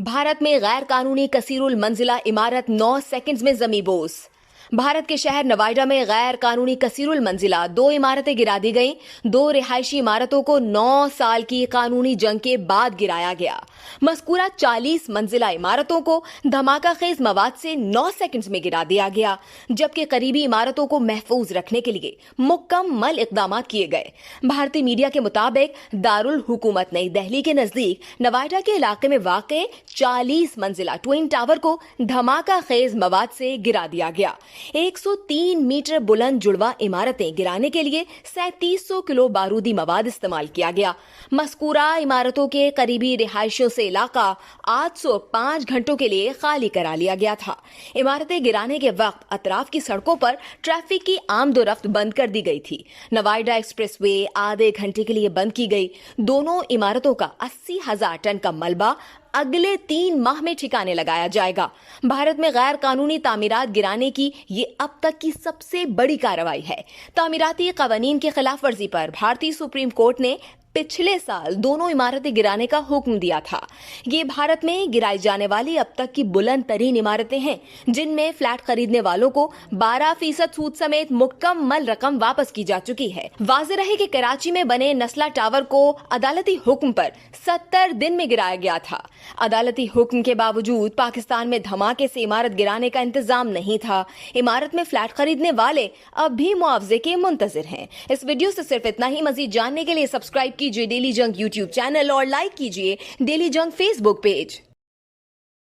भारत में गैर कानूनी कसीरुल मंजिला इमारत 9 सेकंड्स में जमींदोज। भारत के शहर नोएडा में गैर कानूनी कसीरुल मंजिला 2 इमारतें गिरा दी गईं। 2 रिहायशी इमारतों को 9 साल की कानूनी जंग के बाद गिराया गया। मज़कूरा 40 मंजिला इमारतों को धमाका खेज मवाद से 9 सेकंड्स में गिरा दिया गया, जबकि करीबी इमारतों को महफूज रखने के लिए मुकम्मल इक़दाम किए गए। भारतीय मीडिया के मुताबिक दारुल हुकूमत नई दिल्ली के नजदीक नोएडा के इलाके में वाक़ 40 मंजिला ट्विन टावर को धमाका खेज मवाद से गिरा दिया गया। 103 मीटर बुलंद जुड़वा इमारतें गिराने के लिए 3700 किलो बारूदी मवाद इस्तेमाल किया गया। मज़कूरा इमारतों के करीबी रिहायशियों से इलाका 805 घंटों के लिए खाली करा लिया गया था। इमारतें गिराने के वक्त अतराफ की सड़कों पर ट्रैफिक की आमदोरफ्त बंद कर दी गई थी। नोएडा एक्सप्रेसवे आधे घंटे के लिए बंद की गई। दोनों इमारतों का 80,000 टन का मलबा अगले 3 माह में ठिकाने लगाया जाएगा। भारत में गैर कानूनी तामीरात गिराने की ये अब तक की सबसे बड़ी कार्रवाई है। तामीराती कवानीन की खिलाफ वर्जी पर भारतीय सुप्रीम कोर्ट ने पिछले साल दोनों इमारतें गिराने का हुक्म दिया था। ये भारत में गिराई जाने वाली अब तक की बुलंद तरीन इमारतें हैं, जिनमें फ्लैट खरीदने वालों को 12% सूद समेत मुकम्मल रकम वापस की जा चुकी है। वाज़ेह रहे कि कराची में बने नस्ला टावर को अदालती हुक्म पर 70 दिन में गिराया गया था। अदालती हुक्म के बावजूद पाकिस्तान में धमाके से इमारत गिराने का इंतजाम नहीं था। इमारत में फ्लैट खरीदने वाले अब भी मुआवजे के मुंतजिर हैं। इस वीडियो से सिर्फ इतना ही। मजीद जानने के लिए सब्सक्राइब कीजिए डेली जंग यूट्यूब चैनल और लाइक कीजिए डेली जंग फेसबुक पेज।